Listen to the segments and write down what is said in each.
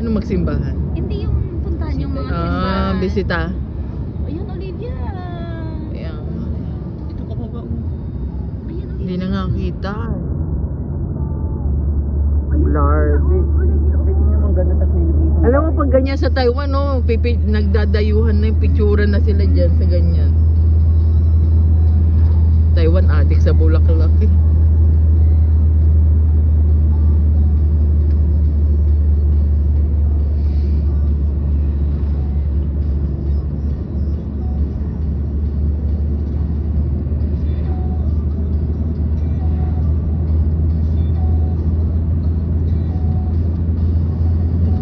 Ano magsimbahan? Hindi yung puntahan yung mga simbahan. Bisita. Ayun, Olivia. Ayan. Ito ka baba mo. Ayun, Olivia. Hindi na nga kita. Ayun, Lord. Olivia. Pwede naman ganda tas may nabisa. Alam mo pag ganyan sa Taiwan, no, nagdadayuhan na yung picture na sila dyan sa ganyan. Taiwan addict sa bulaklak eh.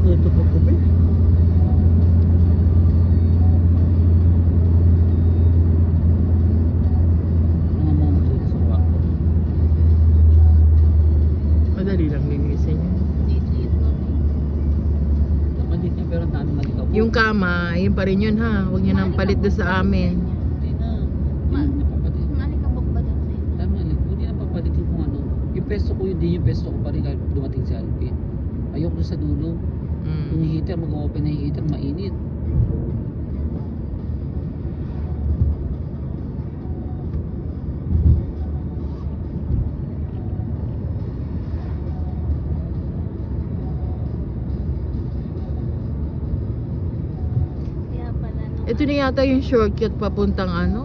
Ito pa po ba? Mga moments dito sa kwarto. Madali lang linisin yun. Liit-liit na. Napalit niya pero dami malikabok. Yung kama, yun pa rin yun ha. Huwag nyo nang palit doon sa amin. Hindi na. Hindi na napapalit. Malikabok ba dyan sa'yo? Tama lang. Hindi na papalitin kung ano. Yung pesto ko yun din yung pesto ko pa rin kahit dumating si Alvin. Ayoko na sa dulo. Yung heater, mag-open na yung heater, mainit. Kaya pala nung... Ito na yata yung shortcut papuntang ano.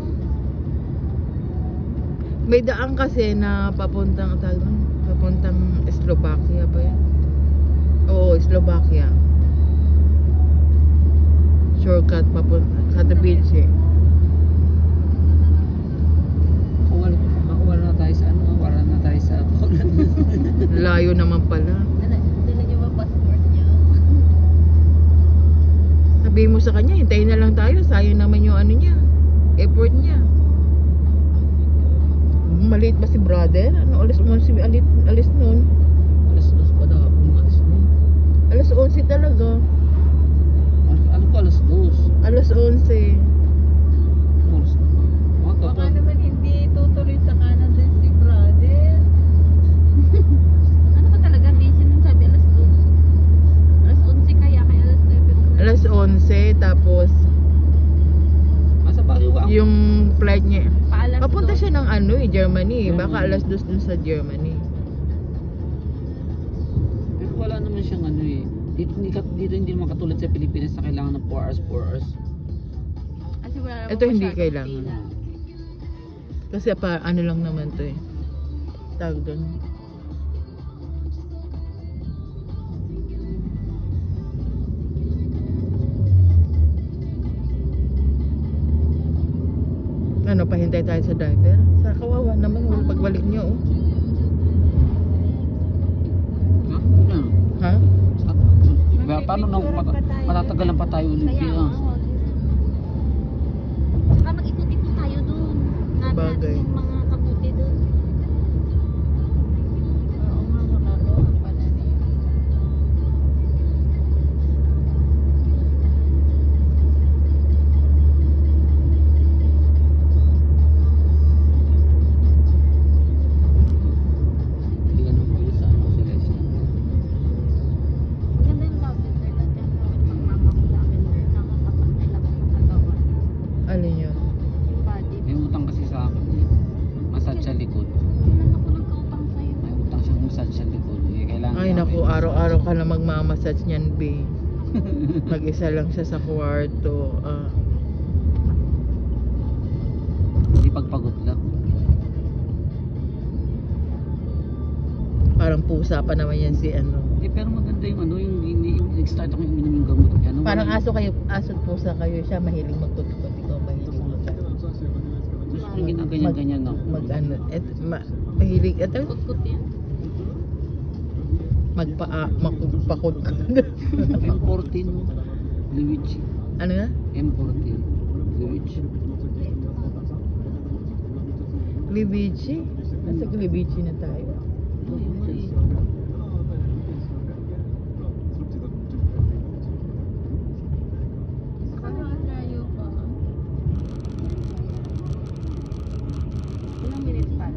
May daan kasi na papuntang Slovakia ba yan? Oo, Slovakia. Shortcut papuntang Katowice. Wala na tayo sa ano, wala na tayo sa Poland. Layo naman pala. Dala niyo ba passport niyo? Sabihin mo sa kanya, hintayin na lang tayo. Sayang naman yung ano niya. Effort niya. Maliit ba si brother? Ano alas 11 alis noon? Alas 2 pa daw, alas 2. Alas 11 talaga. Ano ko alas 2? Alas 11. Alas 2. Baka naman hindi tutuloy sa kanan din si brother. Ano ba talaga? Busy nung sabi alas 2. Alas 11 kaya alas 9. Alas 11 tapos Asa ba yung flight niya. Paalas Papunta 2. siya ng ano eh, Germany. Baka Germany. alas 2 dun sa Germany. Pero wala naman siyang ano eh. Dito hindi naman katulad sa Pilipinas na kailangan ng 4 hours, 4 hours. Kasi wala naman Ito hindi masyadong kailangan. pila. Kasi pa ano lang naman to eh. Tawag doon. Ano, pahintay tayo sa driver? Sa kawawa naman, wala pagbalik niyo oh. Ha? Ano? Ha? Paano na matatagalan pa tayo ulit Kaya kaya? saka mag-ikot-ikot tayo dun. Natin Bagay. yung mga kabuti dun. Oo nga, magagawa pala na yun. Hindi ka nang pwede sa ano, sa restaurant. Maganda yung love letter na dyan. Pag mama ko sa akin, nakakapagpila ko sa katawan. Alin yun? Yung body. May utang kasi sa akin eh. Massage sa likod. Kailan ako nagkautang sa'yo? May utang siyang massage sa likod. Eh, kailangan Ay naku, araw-araw ka na magmamassage niyan, be. Mag-isa lang siya sa kwarto. Hindi pagpagod lang. Parang pusa pa naman yan si ano. Eh pero maganda yung ano, yung nag-start ako yung uminom yung gamot. Ano, Parang wala- aso kayo, aso at pusa kayo. Siya mahilig magkutkot, ikaw mahilig Gusto kong ginaganyan-ganyan ako. ano, mahilig, Kutkut yan. magpakot. M14 Luigi. Ano na? M14 Luigi. Libici? Nasa Libici na tayo. Ay, ay. Saka layo pa. Ilang minutes pa?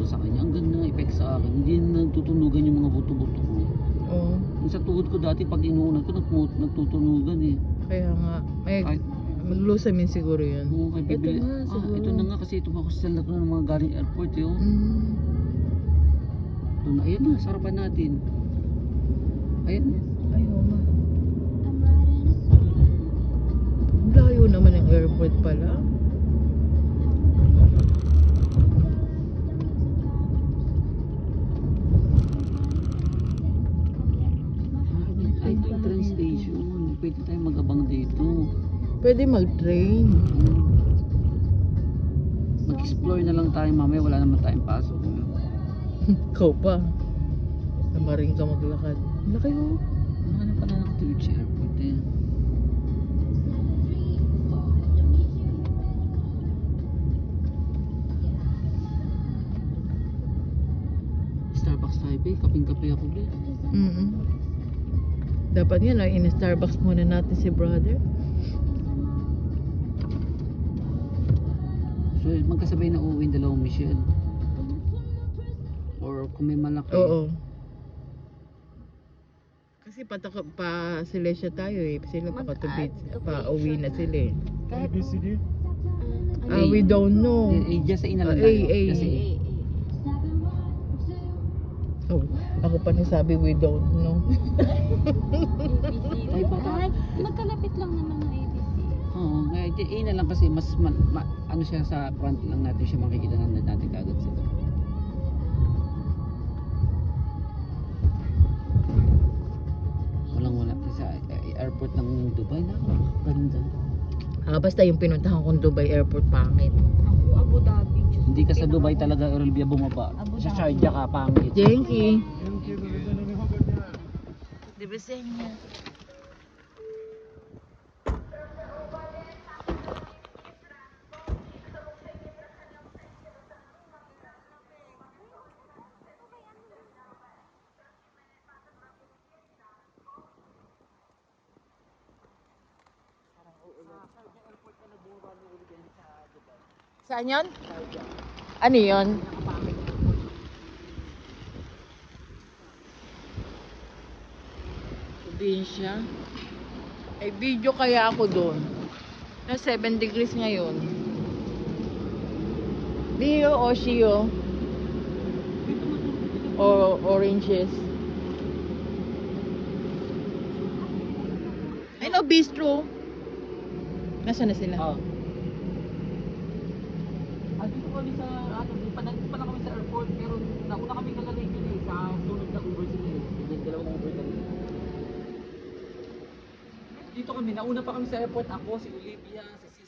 buto sa kanya. Ang ganda ng effect sa akin. Hindi na nagtutunugan yung mga buto-buto ko. Oo. Yung sa tuhod ko dati, pag inuunat ko, nagtutunugan eh. Kaya nga. May Kahit, maglusamin siguro yun. oo, kay bibili. Ito nga, siguro. Ito na nga kasi ito makusal na ito ng mga galing airport eh. Oh. Mm. Ito na, ayun na, sarapan natin. Ayun. Ayaw nga. I'm writing a song. Layo naman ang airport pala. Ay, ito yung train station. Pwede tayo mag-abang dito. Pwede mag-train. Mag-explore na lang tayo mamaya. Wala naman tayong pasok. Ikaw pa. Namaring ka maglakad. Laki oh. Ano pa na nakatulog sa airport eh. Starbucks tayo be. Kaping-kape ako be. Mm. Dapat yan, in-Starbucks muna natin si brother. So magkasabay na uuwi yung dalawang Michelle. Or kung may malaki. Oo. Kasi pa Silesia tayo eh. Sila pakatubit. Pa-uwi na sila eh. Kahit We don't know. Just sa ina lang A, tayo. A. Just sa A. Oh, ako pa nasabi we don't know. ABC. Ay, baka- Ay, magkalapit lang naman ng ABC. Oo, kaya A na lang kasi mas ano siya sa front lang natin siya makikita natin kagad sila. Wala sa airport ng Dubai na ganda. Basta yung pinuntahan kong Dubai Airport pangit. Ako, Abu Dhabi. Diyos Hindi ko, ka sa Dubai talaga Olivia bumaba. Abu Sa Dhabi. Sharjah ka pangit. Jenky. Di ba sa inyo? Saan yun? Ano yun? Probinsya. Ay, video kaya ako doon. Na 7 degrees ngayon. Dio o Shio? O oranges? Ay no, bistro. Nasaan na sila? Ah. Dito kami sa nandito pa lang kami sa airport pero nauna kami kagaling yun eh sa sunod na Uber sila eh. Hindi dalawang Uber kami. Dito kami, nauna pa kami sa airport. Ako, si Olivia, si